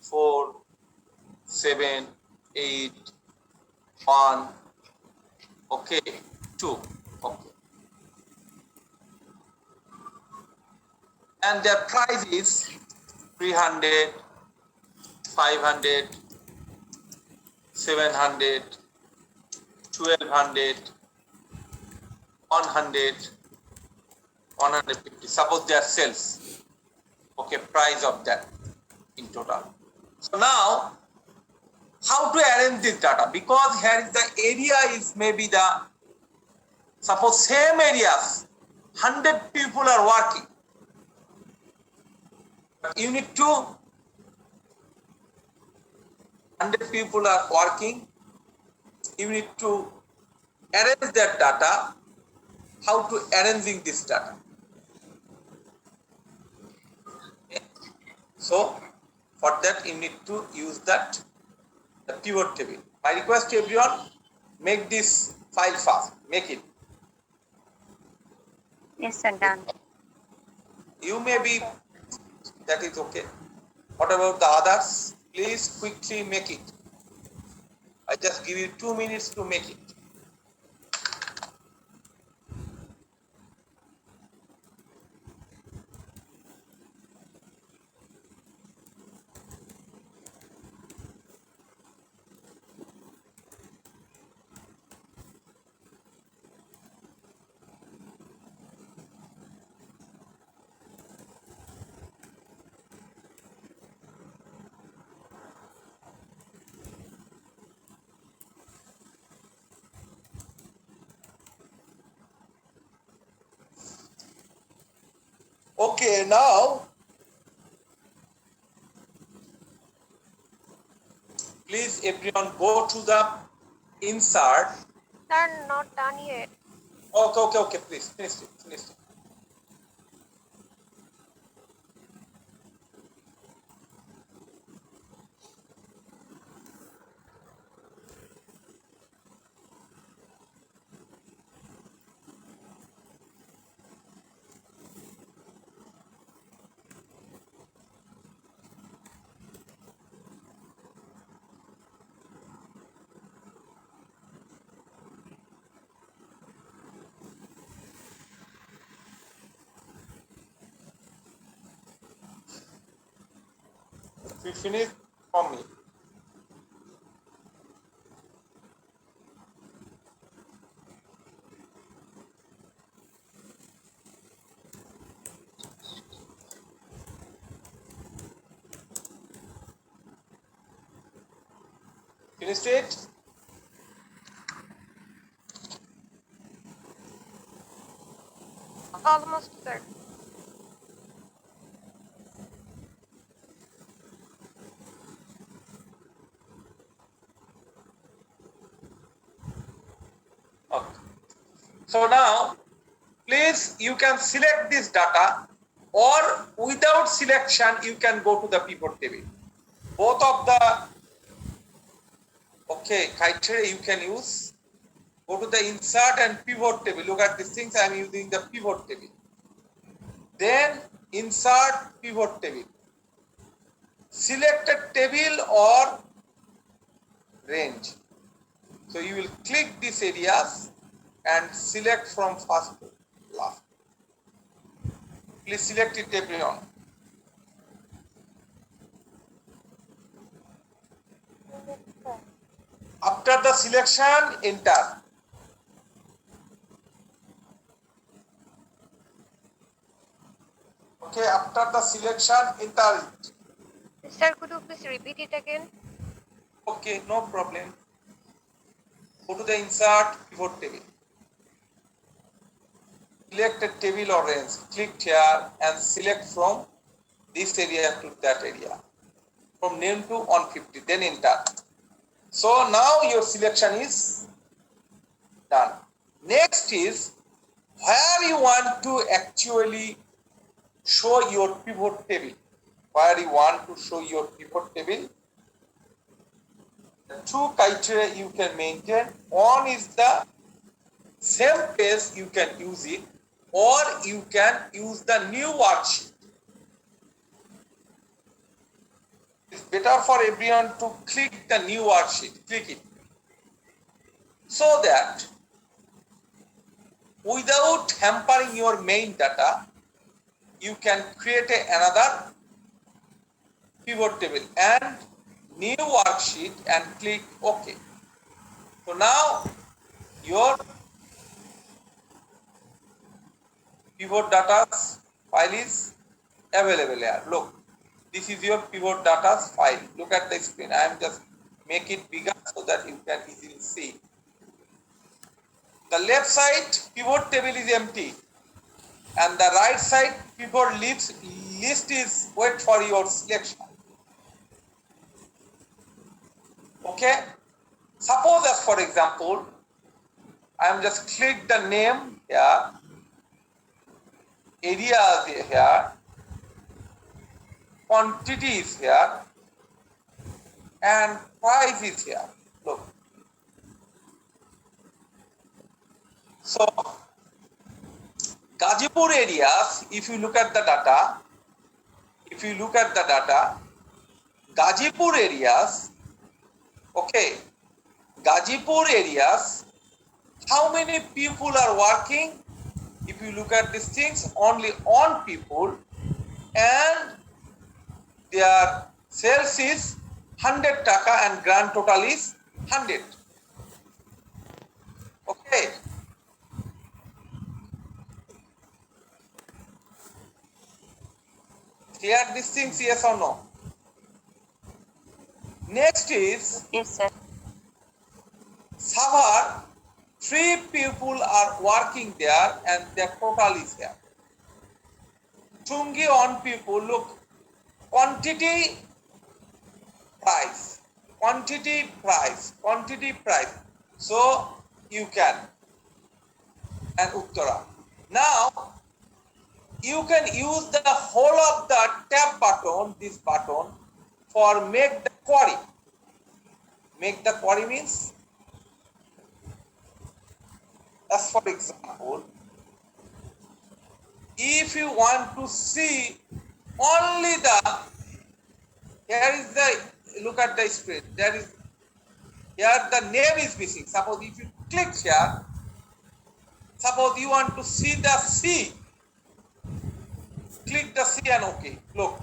4, 7, 8, 1, okay, 2, okay. And their price is 300, 500, 700, 1200, 100, 150. Suppose they are sales. Okay, price of that in total. So now, how to arrange this data? Because here is the area is maybe the, suppose same areas, 100 people are working. But you need to, 100 people are working, you need to arrange that data. How to arranging this data? Okay. So, for that you need to use that, the pivot table. My request to everyone, make this file fast, make it. Yes, sir, done. You may be, that is okay. What about the others? Please quickly make it. I just give you 2 minutes to make it. Okay, now please everyone go to the insert. Sir, not done yet. Okay, please finish it. We finish from me. Finished it? Almost, sir. Okay. So now, please you can select this data, or without selection you can go to the pivot table. Both of the criteria you can use. Go to the insert and pivot table. Look at these things. I am using the pivot table. Then insert pivot table. Select a table or range. So you will click these areas and select from first to last. Please select it everyone. After the selection, enter. Okay, after the selection, enter it. Sir, could you please repeat it again? Okay, no problem. Go to the insert pivot table. Select a table or range. Click here and select from this area to that area. From name to 150, then enter. So now your selection is done. Next is where you want to actually show your pivot table. Where you want to show your pivot table. The two criteria you can maintain. One is the same page you can use it, or you can use the new worksheet. better for everyone to click the new worksheet. Click it. So that without hampering your main data, you can create another pivot table and new worksheet and click OK. So now your pivot data file is available here. Look, this is your pivot data file. Look at the screen. I am just make it bigger so that you can easily see. The left side pivot table is empty and the right side pivot list is wait for your selection. Okay, suppose as for example I am just click the name here, areas here, quantity is here and price is here. Look, so Gazipur areas, if you look at the data, Gazipur areas, okay, Gazipur areas, how many people are working? If you look at these things, only on people and their sales is 100 taka and grand total is 100. Okay. Clear these things, yes or no? Next is Yes, sir. Savar, 3 people are working there and their total is here. Tungi on people, look, quantity, price. So you can, and Uttara. Now you can use the whole of the tab button, this button, for make the query. Make the query means, as for example, if you want to see only the, here is the, look at the screen, there is, here the name is missing. Suppose if you click here, suppose you want to see the C, click the C and OK. Look,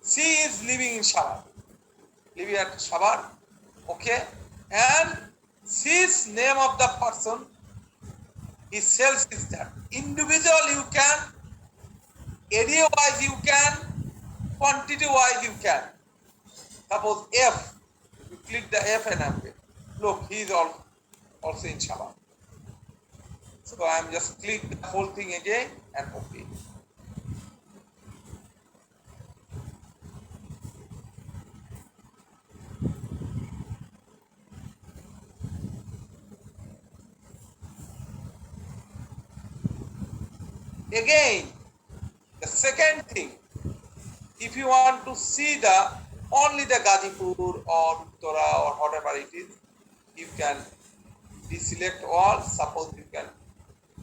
C is living in Savar, living at Savar, okay, and C's name of the person, his sales is there. Individual you can, area wise you can, quantity wise you can. Suppose F, if you click the F and M, look, he is also in Savar. So I am just click the whole thing again and OK. Again, the second thing, if you want to see the only the Gazipur or Uttara or whatever it is, you can deselect all. Suppose you can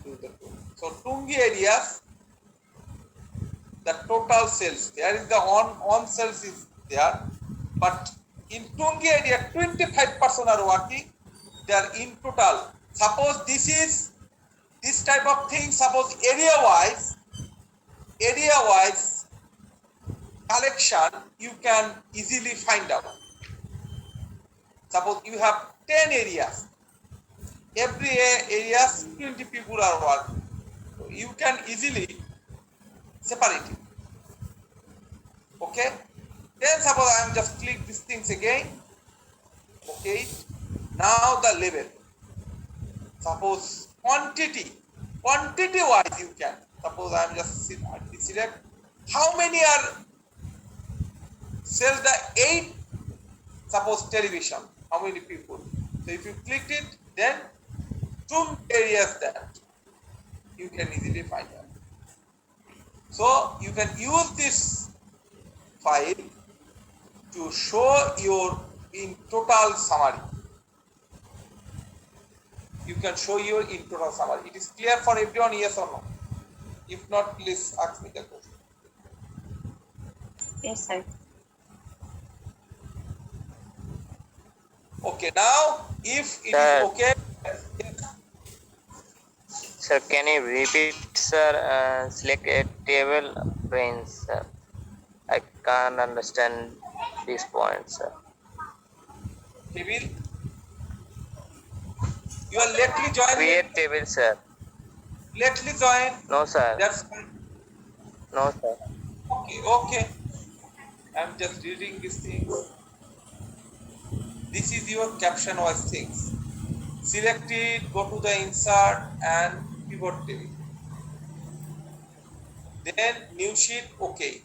do the two. So Tungi areas, the total sales, there is the on sales is there, but in Tungi area 25% are working. They are in total. Suppose this is this type of thing. Suppose area wise collection you can easily find out. Suppose you have 10 areas, every areas 20 people are working, so you can easily separate it. Okay, then suppose I am just click these things again. Okay, now the label. Suppose quantity wise you can. Suppose I am just select how many are sell the 8, suppose television, how many people. So if you click it, then 2 areas that you can easily find out. So you can use this file to show your in total summary. You can show your in total summary. It is clear for everyone, yes or no? If not, please ask me the question. Yes, sir. Okay, now if it is Sir. okay, Sir, can you repeat, sir? Select a table range, sir. I can't understand these points, sir. table, you are lately joined. Create table, sir. Lately joined. No, sir. That's fine. No, sir. Okay, okay. I'm just reading these things. This is your caption wise things. Select it, go to the insert and pivot table. Then new sheet, okay.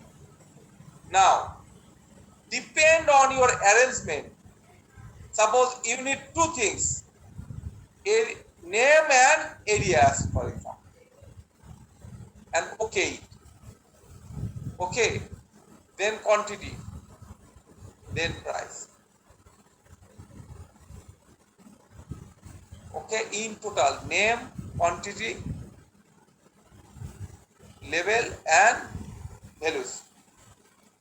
Now, depend on your arrangement. Suppose you need two things, a name and areas, for example. And okay. Okay. Then quantity. Then price. Okay, in total, name, quantity, label and values.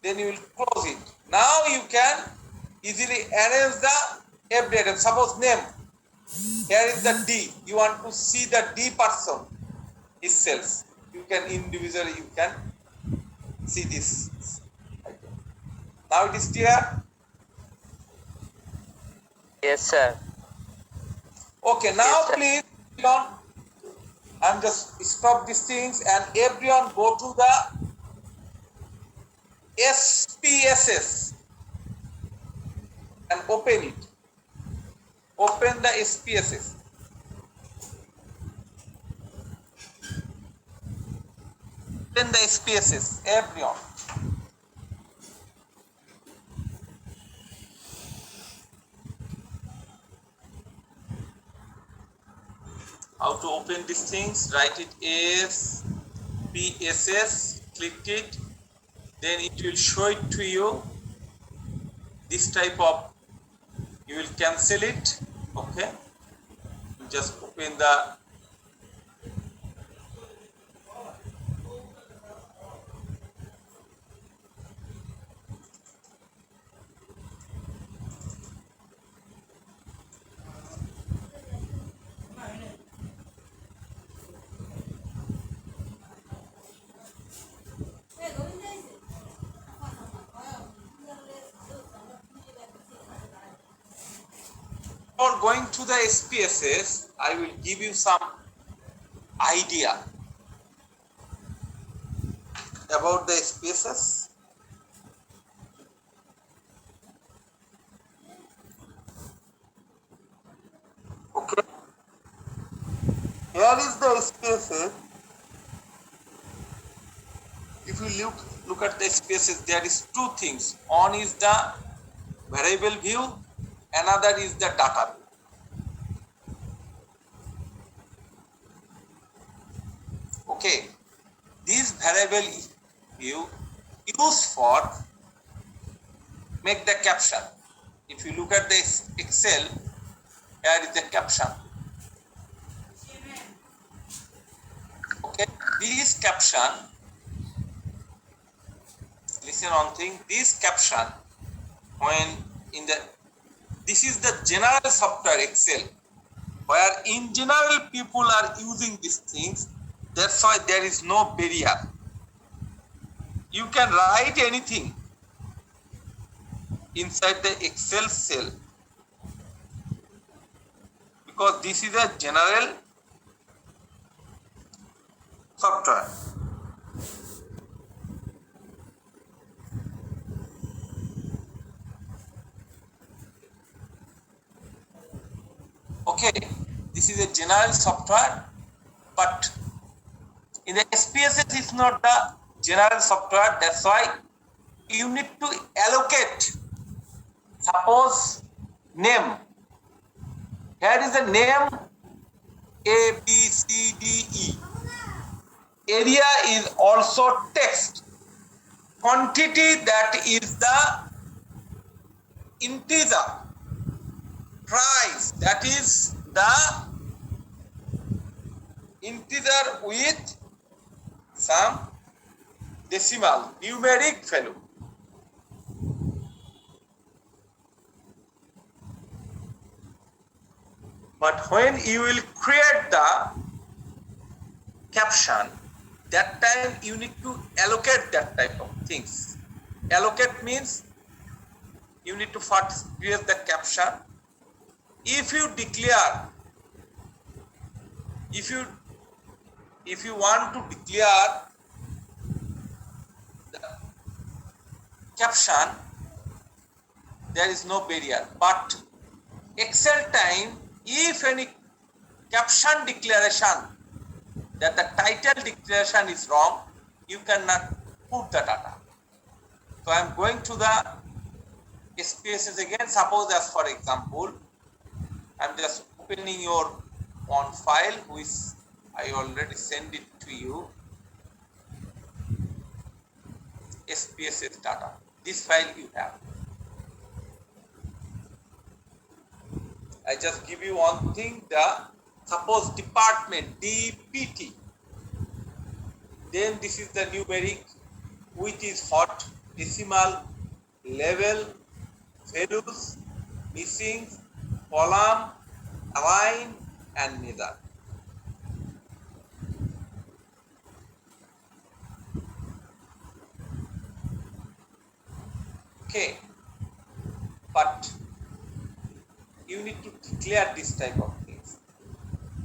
Then you will close it. Now you can easily arrange the every item. Suppose name. Here is the D. You want to see the D person itself. You can individually you can see this item. Now it is clear. Yes, sir. Okay. Now Yes, sir. please I'm just stop these things and everyone go to the SPSS and open it. Open the SPSS. Open the SPSS, everyone. How to open these things? Write it SPSS, click it, then it will show it to you. This type of, you will cancel it. Okay, just open the before going to the SPSS, I will give you some idea about the SPSS. Okay, here is the SPSS. If you look at the SPSS, there is two things. One is the variable view, another is the data view. Okay, this variable view used for make the caption. If you look at the Excel, here is the caption. Okay, this caption, listen one thing, this caption, when in the, this is the general software Excel, where in general people are using these things. That's why there is no barrier. You can write anything inside the Excel cell because this is a general software. Okay, this is a general software, but in the SPSS is not the general software. That's why you need to allocate. Suppose name. Here is the name A, B, C, D, E. Area is also text. Quantity, that is the integer. Price, that is the integer with some decimal, numeric value. But when you will create the caption, that time you need to allocate that type of things. Allocate means you need to first create the caption. If you declare, if you want to declare the caption, there is no barrier. But Excel time, if any caption declaration, that the title declaration is wrong, you cannot put the data. So I am going to the SPSS again. Suppose as for example, I am just opening your one file which I already sent it to you. SPSS data. This file you have. I just give you one thing. Suppose department DPT. Then this is the numeric, which is hot, decimal, level, values, missing, column, align, and measure. Okay, but you need to declare this type of things.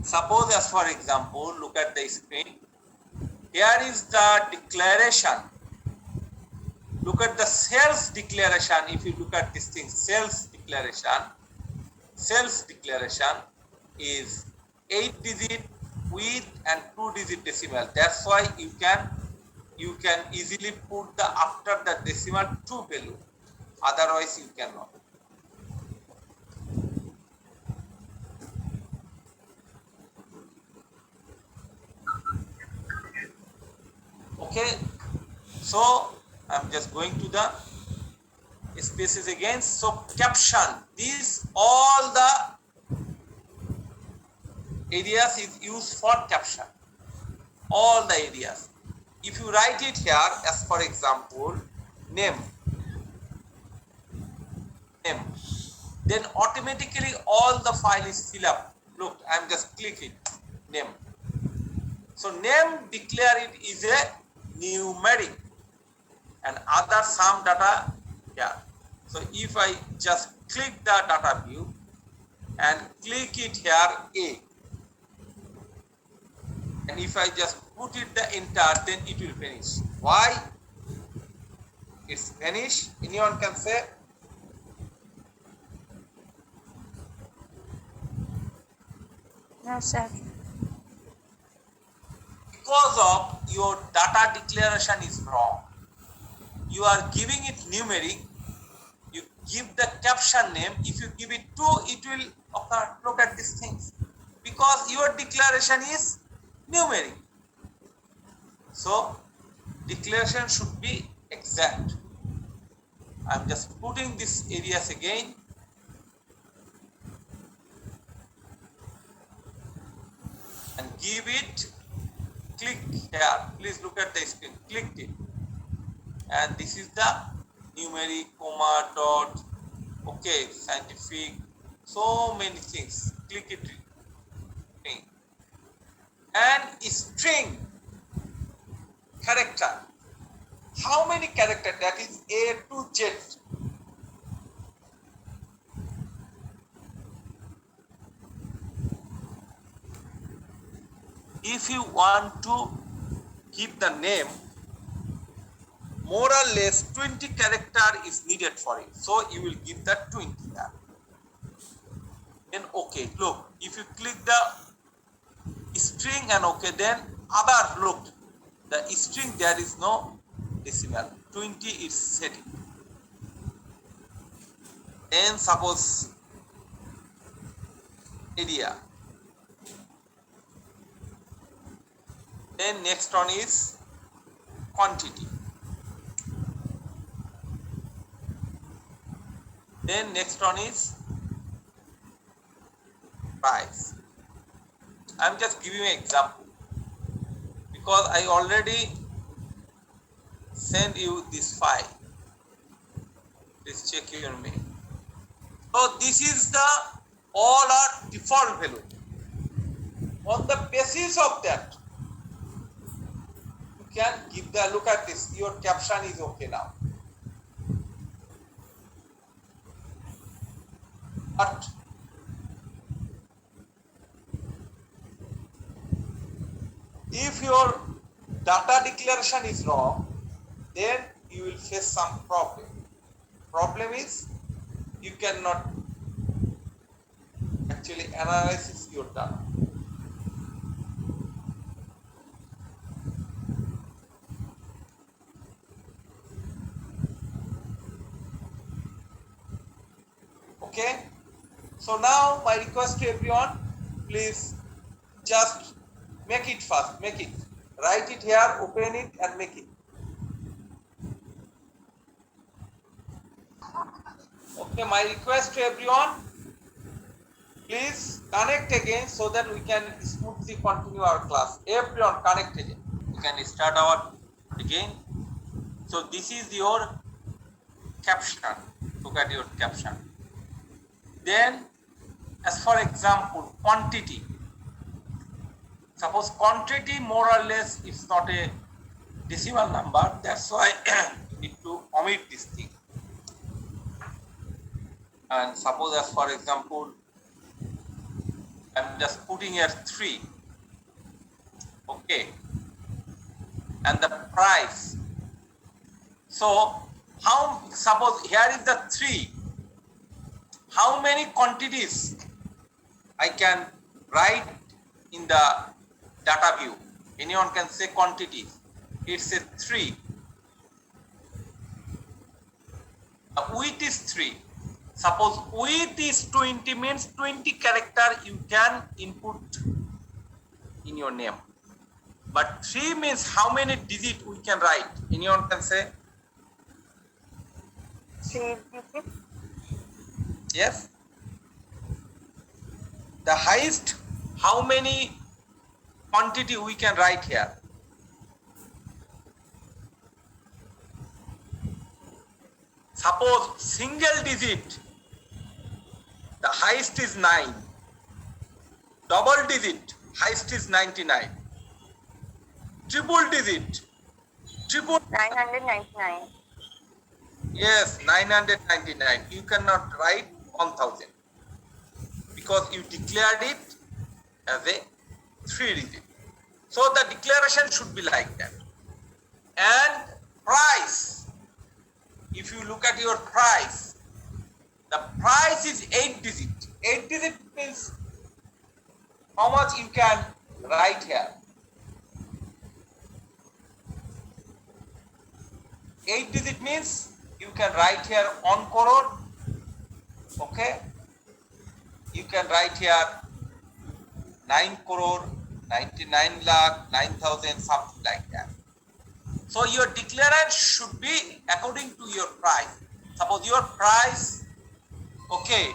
Suppose as for example, look at the screen. Here is the declaration. Look at the sales declaration. If you look at this thing, sales declaration is 8-digit with and 2-digit decimal. That's why you can easily put the after the decimal 2 value. Otherwise you cannot. Okay, so I'm just going to the spaces again. So caption, these all the areas is used for caption. All the areas. If you write it here, as for example, name, then automatically all the file is filled up. Look, I'm just clicking name. So name declare it is a numeric and other some data here. So if I just click the data view and click it here A, and if I just put it the enter, then it will finish. Why? It's finished. Anyone can say? No, sir. Because of your data declaration is wrong. You are giving it numeric. You give the caption name. If you give it 2, it will occur. Look at these things. Because your declaration is numeric. So declaration should be exact. I'm just putting these areas again. And give it, click here. Please look at the screen. Click it. And this is the numeric, comma, dot, okay, scientific, so many things. Click it. And string character. How many character? That is A to Z. If you want to keep the name, more or less 20 character is needed for it. So you will give that 20 there. Then okay, look, if you click the string and okay, then other look, the string there is no decimal. 20 is setting. Then suppose area. Then next one is quantity. Then next one is price. I'm just giving you an example because I already sent you this file. Please check your mail. So this is the all are default value. On the basis of that, you can give the, look at this, your caption is okay now. But if your data declaration is wrong, then you will face some problem. Problem is you cannot actually analyze your data. Okay, so now my request to everyone, please just make it fast, make it, write it here, open it and make it. Okay, my request to everyone, please connect again so that we can smoothly continue our class. Everyone connect again. We can start our again. So this is your caption. Look at your caption. Then, as for example, quantity. Suppose quantity more or less is not a decimal number. That's why you need to omit this thing. And suppose as for example, I'm just putting here 3. Okay. And the price. So, suppose here is the 3. How many quantities I can write in the data view? Anyone can say quantities. It's a 3. The width is 3. Suppose width is 20 means 20 character you can input in your name. But 3 means how many digit we can write? Anyone can say? 3 digits. Yes. The highest, how many quantity we can write here? Suppose single digit, the highest is 9. Double digit, highest is 99. Triple digit, 999. Yes, 999. You cannot write 1000 because you declared it as a 3 digit. So the declaration should be like that. And price, if you look at your price, the price is 8 digit. 8 digit means how much you can write here. 8 digit means you can write here 1 crore. Okay, you can write here 9 crore, 99 lakh, 9,000, something like that. So your declarant should be according to your price. Suppose your price, okay.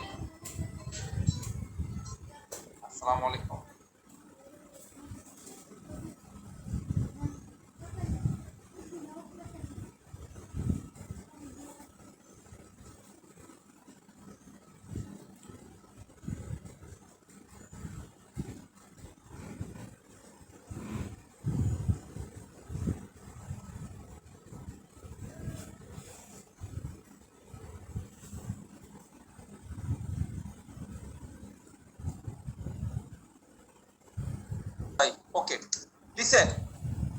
Assalamu alaikum. Okay, listen,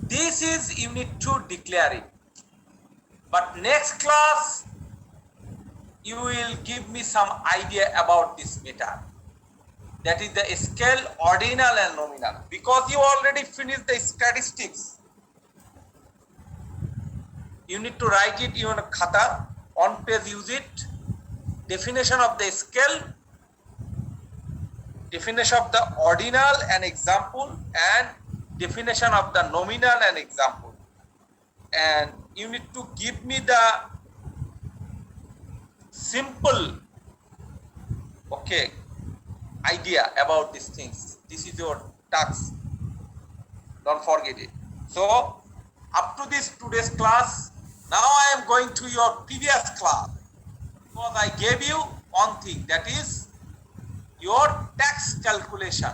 this is you need to declare it, but next class you will give me some idea about this method, that is the scale, ordinal and nominal, because you already finished the statistics. You need to write it in a khata, on page use it, definition of the scale, definition of the ordinal and example, and definition of the nominal and example. And you need to give me the simple, okay, idea about these things. This is your task. Don't forget it. So up to this today's class, now I am going to your previous class, because I gave you one thing, that is your tax calculation.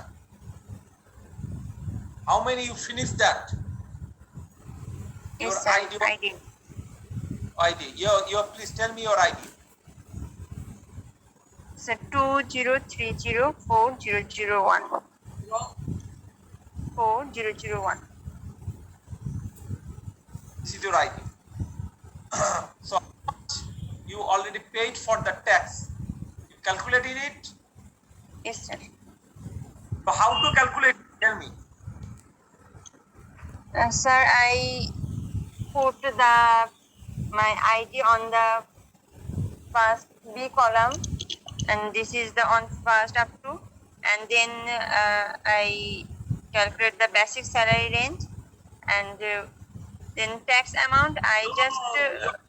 How many you finished that? Your Yes, sir. ID. I did. ID. Your please tell me your ID. So 20304001. 4001. This is your ID. So you already paid for the tax. You calculated it. Yes, sir. So how to calculate? Tell me. Sir, I put my ID on the first B column, and this is the on first up to, and then I calculate the basic salary range, and then tax amount. I just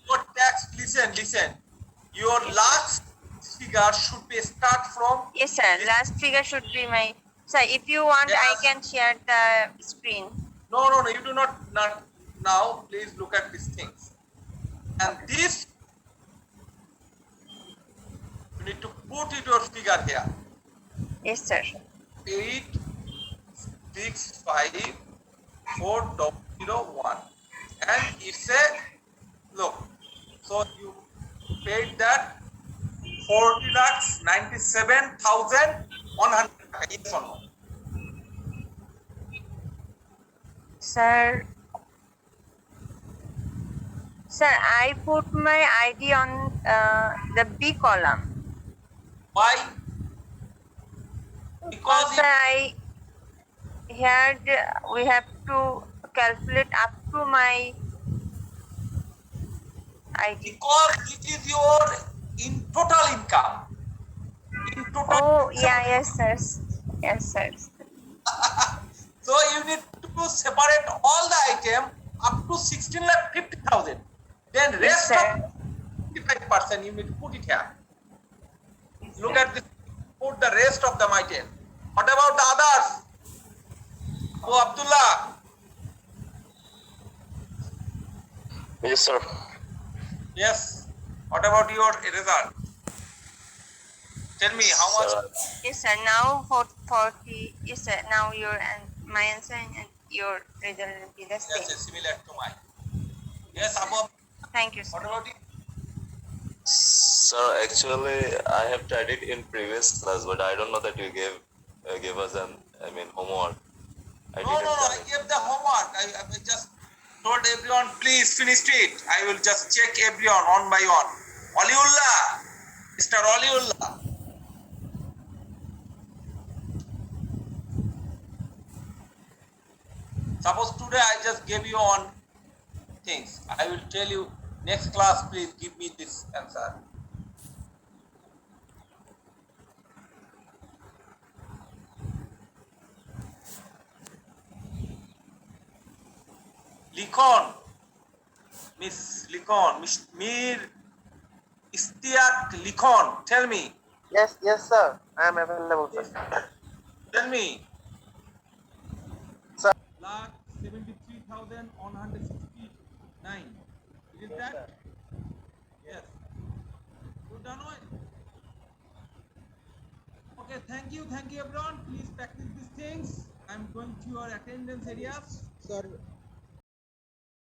Your tax. Listen. Your yes, last figure should be start from yes, sir. this. Last figure should be my. Sir, if you want, I Yes. can share the screen. No. You do not now. Please look at these things. And this you need to put it your figure here. Yes, sir. 8654001, and it's a look. So you paid that 40,97,100. Yes or no? Sir, I put my ID on the B column. Why? Because Sir, I heard we have to calculate up to my ID. because it is your in total income. In total Oh, income. yeah, yes, sir. Yes, sir. So you need to separate all the item up to 16,50,000. Then Yes, rest sir. of 55% you need to put it here. Yes, Look sir. at this. Put the rest of them item. What about the others? Oh, Abdullah. Yes, sir. Yes. What about your result? Tell me how much. Yes, sir. Now 40. Yes, sir. Now your and my answer and your result will be the Yes, same. yes, similar to mine. Yes, Abu. Thank you, sir. What about it? Sir, actually, I have tried it in previous class, but I don't know that you gave us homework. I No, I gave the homework. I just told everyone, please finish it. I will just check everyone one by one. Waliullah, Mr. Waliullah. Suppose today I just gave you one things. I will tell you next class, please give me this answer. Likon, Miss Likon, Miss Mir Istiak Likon, tell me. Yes, sir. I am available, sir. Tell me. Sir. Lakh 73,169. Is it that? Yes. You done it? Okay, thank you everyone. Please practice these things. I'm going to your attendance areas. Sir,